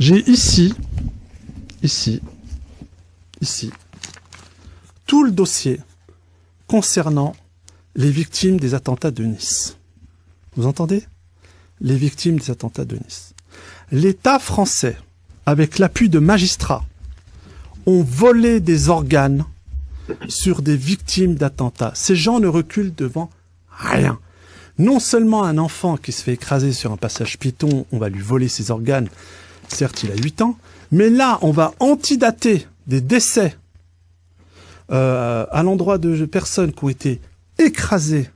J'ai ici, tout le dossier concernant les victimes des attentats de Nice. Vous entendez? Les victimes des attentats de Nice. L'État français, avec l'appui de magistrats, ont volé des organes sur des victimes d'attentats. Ces gens ne reculent devant rien. Non seulement un enfant qui se fait écraser sur un passage piéton, on va lui voler ses organes, certes il a 8 ans, mais là on va antidater des décès à l'endroit de personnes qui ont été écrasées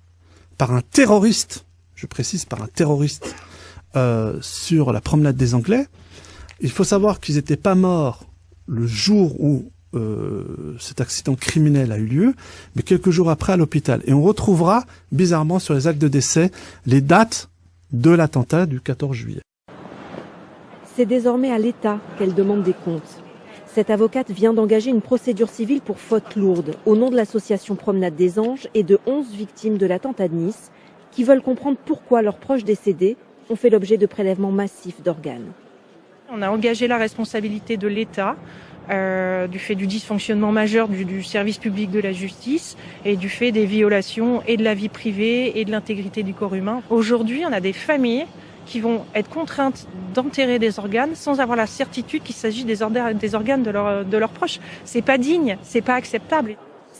par un terroriste, je précise par un terroriste, sur la promenade des Anglais. Il faut savoir qu'ils n'étaient pas morts le jour où cet accident criminel a eu lieu, mais quelques jours après à l'hôpital. Et on retrouvera, bizarrement, sur les actes de décès, les dates de l'attentat du 14 juillet. C'est désormais à l'État qu'elle demande des comptes. Cette avocate vient d'engager une procédure civile pour faute lourde au nom de l'association Promenade des Anges et de 11 victimes de l'attentat de Nice qui veulent comprendre pourquoi leurs proches décédés ont fait l'objet de prélèvements massifs d'organes. On a engagé la responsabilité de l'État du fait du dysfonctionnement majeur du service public de la justice et du fait des violations et de la vie privée et de l'intégrité du corps humain. Aujourd'hui, on a des familles qui vont être contraintes d'enterrer des organes sans avoir la certitude qu'il s'agit des organes de leurs proches. C'est pas digne, c'est pas acceptable.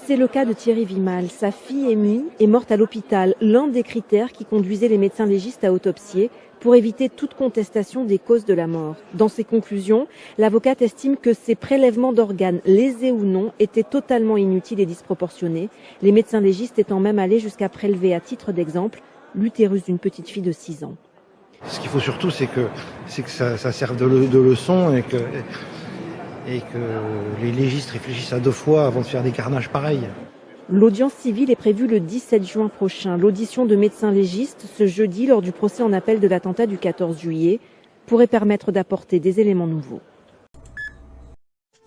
C'est le cas de Thierry Vimal. Sa fille Amy est morte à l'hôpital, l'un des critères qui conduisait les médecins légistes à autopsier pour éviter toute contestation des causes de la mort. Dans ses conclusions, l'avocate estime que ces prélèvements d'organes, lésés ou non, étaient totalement inutiles et disproportionnés, les médecins légistes étant même allés jusqu'à prélever à titre d'exemple l'utérus d'une petite fille de 6 ans. Ce qu'il faut surtout, c'est que ça serve de leçon et que les légistes réfléchissent à 2 fois avant de faire des carnages pareils. L'audience civile est prévue le 17 juin prochain. L'audition de médecins légistes ce jeudi lors du procès en appel de l'attentat du 14 juillet pourrait permettre d'apporter des éléments nouveaux.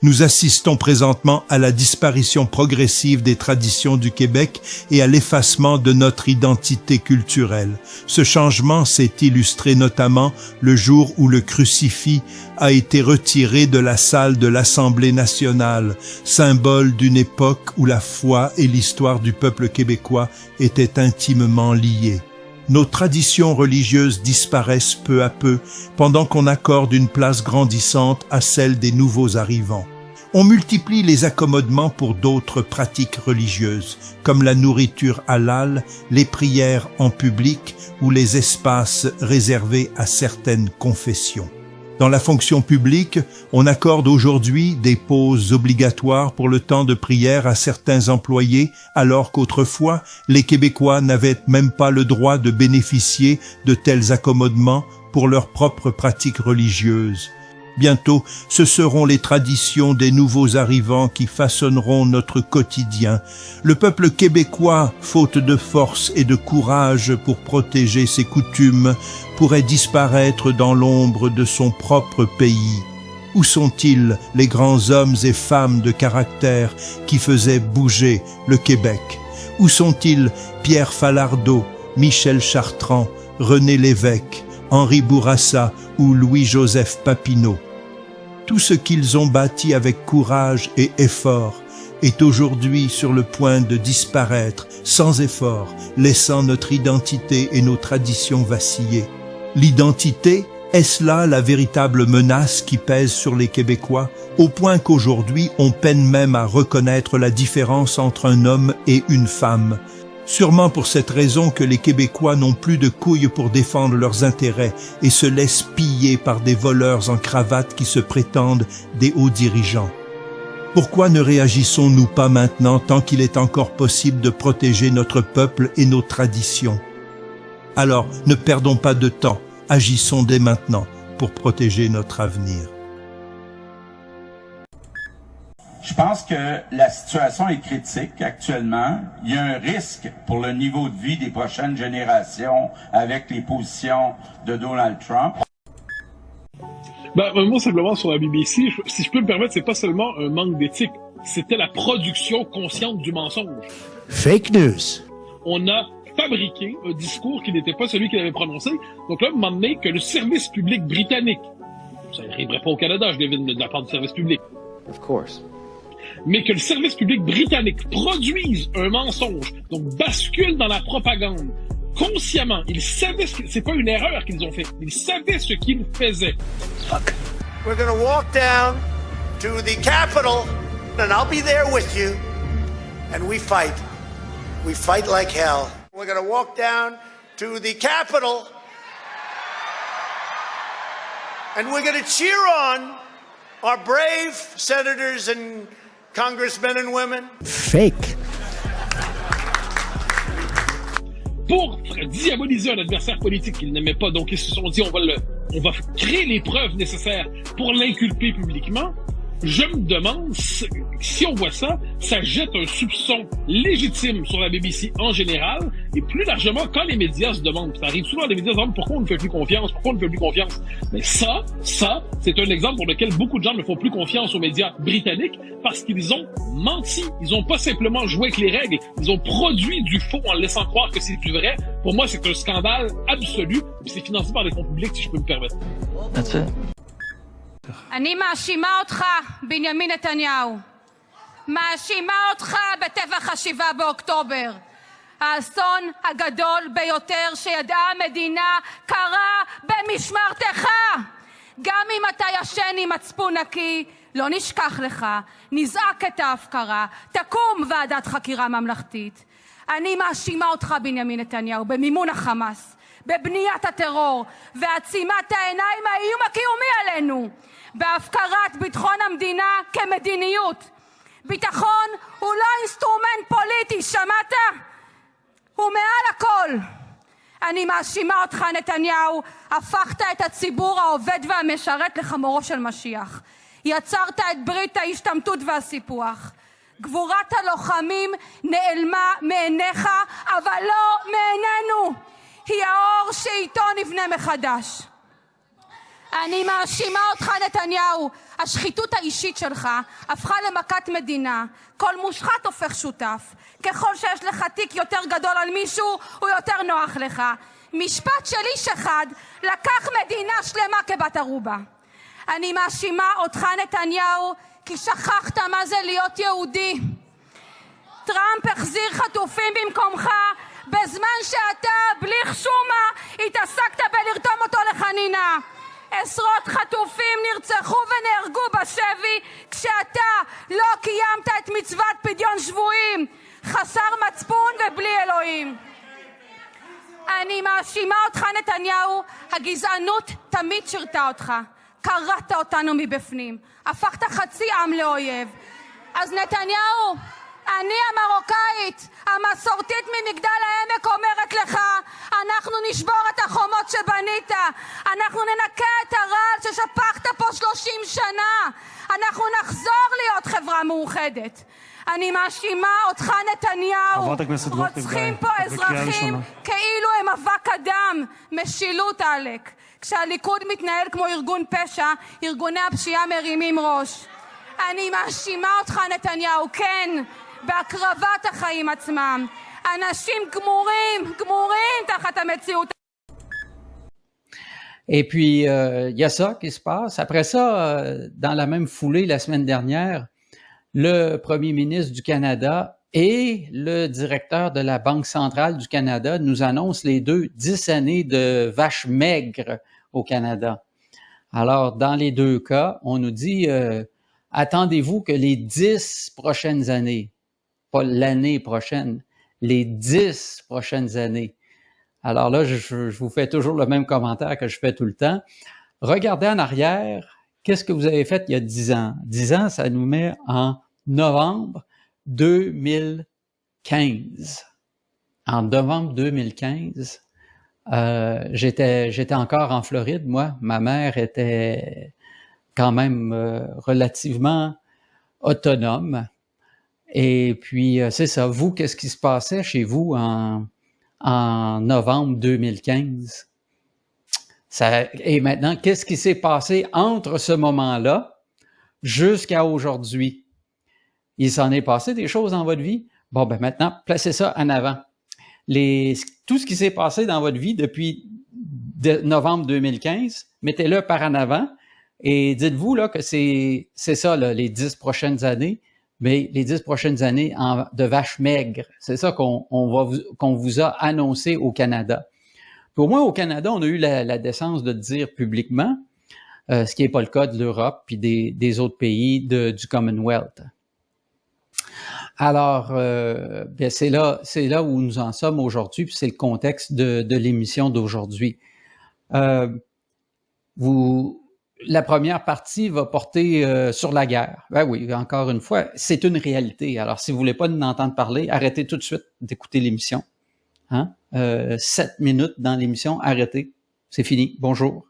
Nous assistons présentement à la disparition progressive des traditions du Québec et à l'effacement de notre identité culturelle. Ce changement s'est illustré notamment le jour où le crucifix a été retiré de la salle de l'Assemblée nationale, symbole d'une époque où la foi et l'histoire du peuple québécois étaient intimement liées. Nos traditions religieuses disparaissent peu à peu, pendant qu'on accorde une place grandissante à celle des nouveaux arrivants. On multiplie les accommodements pour d'autres pratiques religieuses, comme la nourriture halal, les prières en public ou les espaces réservés à certaines confessions. Dans la fonction publique, on accorde aujourd'hui des pauses obligatoires pour le temps de prière à certains employés, alors qu'autrefois, les Québécois n'avaient même pas le droit de bénéficier de tels accommodements pour leurs propres pratiques religieuses. Bientôt, ce seront les traditions des nouveaux arrivants qui façonneront notre quotidien. Le peuple québécois, faute de force et de courage pour protéger ses coutumes, pourrait disparaître dans l'ombre de son propre pays. Où sont-ils, les grands hommes et femmes de caractère qui faisaient bouger le Québec? Où sont-ils Pierre Falardeau, Michel Chartrand, René Lévesque, Henri Bourassa ou Louis-Joseph Papineau? Tout ce qu'ils ont bâti avec courage et effort est aujourd'hui sur le point de disparaître sans effort, laissant notre identité et nos traditions vaciller. L'identité, est-ce là la véritable menace qui pèse sur les Québécois, au point qu'aujourd'hui on peine même à reconnaître la différence entre un homme et une femme? Sûrement pour cette raison que les Québécois n'ont plus de couilles pour défendre leurs intérêts et se laissent piller par des voleurs en cravate qui se prétendent des hauts dirigeants. Pourquoi ne réagissons-nous pas maintenant tant qu'il est encore possible de protéger notre peuple et nos traditions? Alors, ne perdons pas de temps, agissons dès maintenant pour protéger notre avenir. Je pense que la situation est critique actuellement. Il y a un risque pour le niveau de vie des prochaines générations avec les positions de Donald Trump. Un mot simplement sur la BBC. Si je peux me permettre, c'est pas seulement un manque d'éthique. C'était la production consciente du mensonge. Fake news. On a fabriqué un discours qui n'était pas celui qu'il avait prononcé. Donc là, vous m'emmenez que le service public britannique, Ça n'arriverait pas au Canada, je devine, de la part du service public. Of course. Mais que le service public britannique produise un mensonge, donc bascule dans la propagande, consciemment, ils savaient c'est pas une erreur qu'ils ont fait, ils savaient ce qu'ils faisaient. Look, we're gonna walk down to the Capitol, and I'll be there with you, and we fight. We fight like hell. We're gonna walk down to the Capitol, and we're gonna cheer on our brave senators and congressmen and women. Fake. Pour diaboliser un adversaire politique qu'ils n'aimaient pas, donc ils se sont dit on va créer les preuves nécessaires pour l'inculper publiquement. Je me demande si on voit ça, ça jette un soupçon légitime sur la BBC en général, et plus largement quand les médias se demandent, ça arrive souvent, les médias se demandent pourquoi on ne fait plus confiance, Mais ça, c'est un exemple pour lequel beaucoup de gens ne font plus confiance aux médias britanniques parce qu'ils ont menti. Ils n'ont pas simplement joué avec les règles, ils ont produit du faux en laissant croire que c'est du vrai. Pour moi, c'est un scandale absolu, et c'est financé par des fonds publics, si je peux me permettre. That's it. אני מאשימה אותך, בנימין נתניהו. מאשימה אותך בטבח ה7 באוקטובר. האסון הגדול ביותר שידעה המדינה קרה במשמרתך. גם אם אתה ישן עם מצפון נקי, לא נשכח לך, נזעק את ההפקרה, תקום ועדת חקירה ממלכתית. אני מאשימה אותך, בנימין נתניהו, במימון החמאס, בבניית הטרור ועצימת העיניים האיום הקיומי עלינו. בהפקרת ביטחון המדינה כמדיניות. ביטחון הוא לא אינסטרומנט פוליטי, שמעת? הוא מעל הכל. אני מאשימה אותך, נתניהו, הפכת את הציבור העובד והמשרת לחמורו של משיח. יצרת את ברית ההשתמטות והסיפוח. גבורת הלוחמים נעלמה מעיניך, אבל לא מעינינו. היא האור שאיתו נבנה מחדש. אני מאשימה אותך, נתניהו. השחיתות האישית שלך הפכה למכת מדינה. כל מושחת הופך שותף. ככל שיש לך תיק יותר גדול על מישהו, הוא יותר נוח לך. משפט של איש אחד לקח מדינה שלמה כבת ערובה. אני מאשימה אותך, נתניהו, כי שכחת מה זה להיות יהודי. טראמפ החזיר חטופים במקומך, בזמן שאתה, בלי חשומה, התעסקת בלרתום אותו לחנינה. עשרות חטופים נרצחו ונהרגו בשבי, כשאתה לא קיימת את מצוות פדיון שבויים, חסר מצפון ובלי אלוהים. אני מאשימה אותך, נתניהו, הגזענות תמיד שירתה אותך. קראת אותנו מבפנים, הפכת חצי עם לאויב. אז נתניהו, אני המרוקאית, המסורתית ממגדל העמק אומרת לך, אנחנו נשבור את החומות שבנית, אנחנו ננקה את הרעל ששפכת פה 30 שנה, אנחנו נחזור להיות חברה מאוחדת. אני מאשימה אותך, נתניהו, רוצחים פה אזרחים כאילו הם אבק אדם, משילות עלק. כשהליכוד מתנהל כמו ארגון פשע, ארגוני הפשיעה מרימים ראש. אני מאשימה אותך, נתניהו, כן, בהקרבת החיים עצמם. אנשים גמורים תחת המציאות. Et puis, il y a ça qui se passe. Après ça, dans la même foulée, la semaine dernière, le premier ministre du Canada et le directeur de la Banque centrale du Canada nous annoncent les deux 10 années de vaches maigres au Canada. Alors, dans les deux cas, on nous dit, attendez-vous que les 10 prochaines années, pas l'année prochaine, les 10 prochaines années. Alors là, je vous fais toujours le même commentaire que je fais tout le temps. Regardez en arrière, qu'est-ce que vous avez fait il y a 10 ans? 10 ans, ça nous met en novembre 2015. En novembre 2015, j'étais encore en Floride, moi. Ma mère était quand même relativement autonome. Et puis, c'est ça. Vous, qu'est-ce qui se passait chez vous en novembre 2015? Et maintenant, qu'est-ce qui s'est passé entre ce moment-là jusqu'à aujourd'hui? Il s'en est passé des choses dans votre vie? Bon, ben maintenant, placez ça en avant. Tout ce qui s'est passé dans votre vie depuis novembre 2015, mettez-le par en avant. Et dites-vous là que c'est ça, là, les 10 prochaines années, mais les 10 prochaines années de vaches maigres. C'est ça qu'on vous a annoncé au Canada. Puis au moins au Canada, on a eu la décence de dire publiquement, ce qui n'est pas le cas de l'Europe puis des autres pays du Commonwealth. Alors, bien c'est là où nous en sommes aujourd'hui, puis c'est le contexte de l'émission d'aujourd'hui. La première partie va porter sur la guerre. Ben oui, encore une fois, c'est une réalité. Alors, si vous voulez pas nous entendre parler, arrêtez tout de suite d'écouter l'émission. 7 minutes dans l'émission, arrêtez. C'est fini. Bonjour.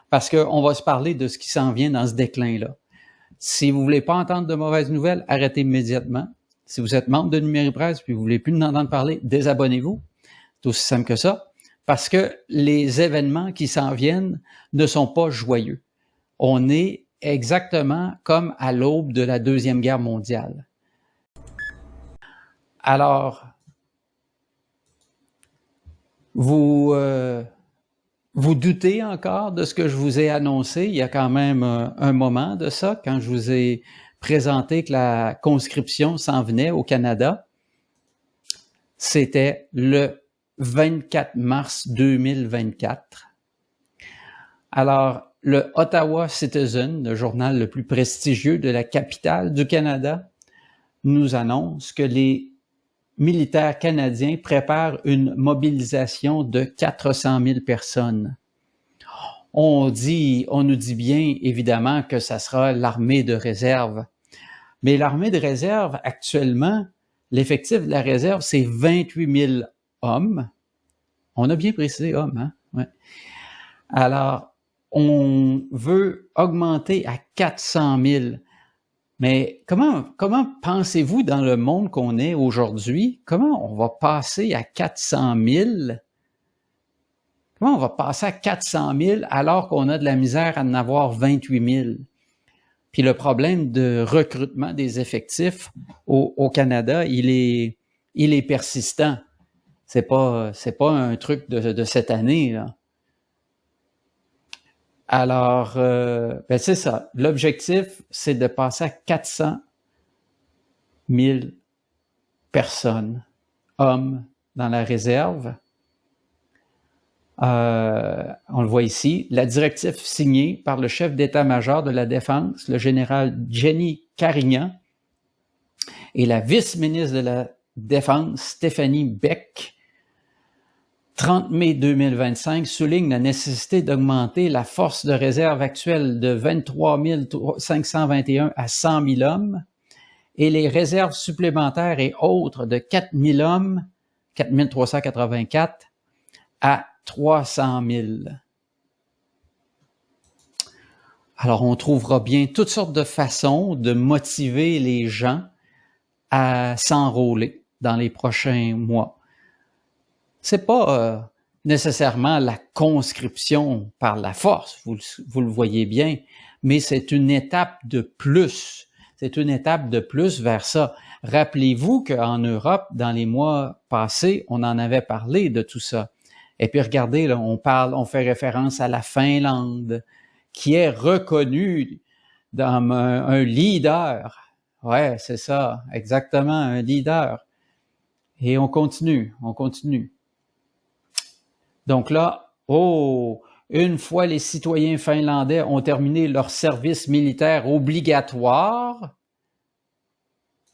Parce qu'on va se parler de ce qui s'en vient dans ce déclin-là. Si vous voulez pas entendre de mauvaises nouvelles, arrêtez immédiatement. Si vous êtes membre de Numéri-Presse puis vous voulez plus nous entendre parler, désabonnez-vous. C'est aussi simple que ça. Parce que les événements qui s'en viennent ne sont pas joyeux. On est exactement comme à l'aube de la Deuxième Guerre mondiale. Alors, vous doutez encore de ce que je vous ai annoncé il y a quand même un moment de ça, quand je vous ai présenté que la conscription s'en venait au Canada. C'était le 24 mars 2024. Alors, le Ottawa Citizen, le journal le plus prestigieux de la capitale du Canada, nous annonce que les militaires canadiens préparent une mobilisation de 400 000 personnes. On nous dit bien, évidemment, que ça sera l'armée de réserve. Mais l'armée de réserve, actuellement, l'effectif de la réserve, c'est 28 000 hommes. On a bien précisé hommes, hein? Ouais. Alors, on veut augmenter à 400 000. Mais comment pensez-vous dans le monde qu'on est aujourd'hui? Comment on va passer à 400 000? Comment on va passer à 400 000 alors qu'on a de la misère à en avoir 28 000? Puis le problème de recrutement des effectifs au Canada, il est persistant. C'est pas un truc de cette année, là. Alors, ben c'est ça. L'objectif, c'est de passer à 400 000 personnes, hommes, dans la réserve. On le voit ici. La directive signée par le chef d'état-major de la Défense, le général Jenny Carignan, et la vice-ministre de la Défense, Stéphanie Beck, 30 mai 2025, souligne la nécessité d'augmenter la force de réserve actuelle de 23 521 à 100 000 hommes et les réserves supplémentaires et autres de 4 000 hommes, 4 384, à 300 000. Alors, on trouvera bien toutes sortes de façons de motiver les gens à s'enrôler dans les prochains mois. C'est pas nécessairement la conscription par la force, vous le voyez bien, mais c'est une étape de plus. C'est une étape de plus vers ça. Rappelez-vous qu'en Europe, dans les mois passés, on en avait parlé de tout ça. Et puis regardez, là, on fait référence à la Finlande, qui est reconnue dans un leader. Ouais, c'est ça, exactement, un leader. Et on continue. Donc là, une fois les citoyens finlandais ont terminé leur service militaire obligatoire,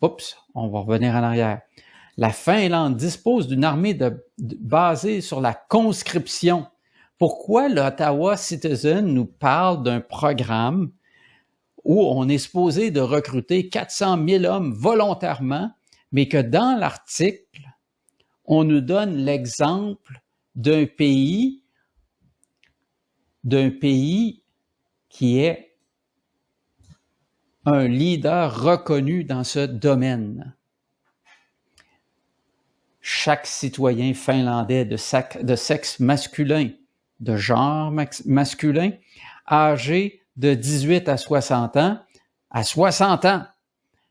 on va revenir en arrière. La Finlande dispose d'une armée basée sur la conscription. Pourquoi l'Ottawa Citizen nous parle d'un programme où on est supposé de recruter 400 000 hommes volontairement, mais que dans l'article, on nous donne l'exemple d'un pays qui est un leader reconnu dans ce domaine. Chaque citoyen finlandais de sexe masculin, de genre masculin, âgé de 18 à 60 ans,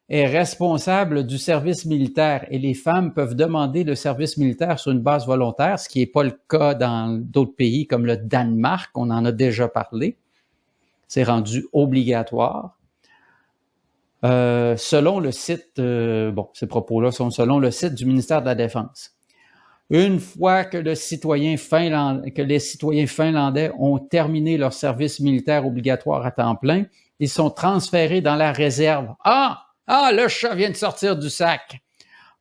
est responsable du service militaire et les femmes peuvent demander le service militaire sur une base volontaire, ce qui n'est pas le cas dans d'autres pays comme le Danemark, on en a déjà parlé. C'est rendu obligatoire. Selon le site, ces propos-là sont selon le site du ministère de la Défense. Une fois que les citoyens finlandais ont terminé leur service militaire obligatoire à temps plein, ils sont transférés dans la réserve. Le chat vient de sortir du sac.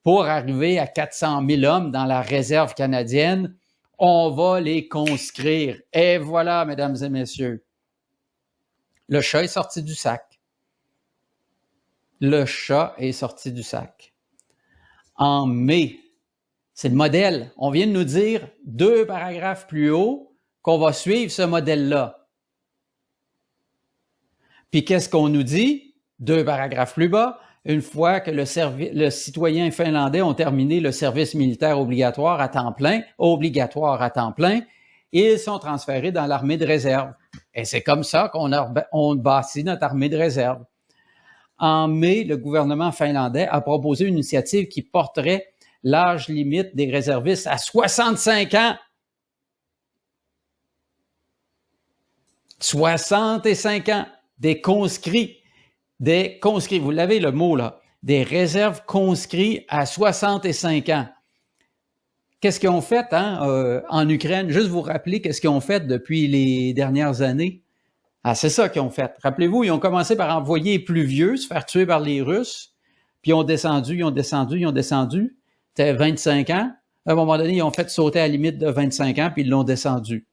Pour arriver à 400 000 hommes dans la réserve canadienne, on va les conscrire. Et voilà, mesdames et messieurs, le chat est sorti du sac. Le chat est sorti du sac. En mai, c'est le modèle. On vient de nous dire 2 paragraphes plus haut qu'on va suivre ce modèle-là. Puis qu'est-ce qu'on nous dit? 2 paragraphes plus bas, une fois que le citoyen finlandais ont terminé le service militaire obligatoire à temps plein, ils sont transférés dans l'armée de réserve. Et c'est comme ça qu'on bâtit notre armée de réserve. En mai, le gouvernement finlandais a proposé une initiative qui porterait l'âge limite des réservistes à 65 ans. 65 ans. Des conscrits, vous l'avez le mot là, des réserves conscrits à 65 ans. Qu'est-ce qu'ils ont fait en Ukraine? Juste vous rappeler qu'est-ce qu'ils ont fait depuis les dernières années. C'est ça qu'ils ont fait. Rappelez-vous, ils ont commencé par envoyer les plus vieux, se faire tuer par les Russes, puis ils ont descendu. C'était 25 ans. À un moment donné, ils ont fait sauter à la limite de 25 ans, puis ils l'ont descendu.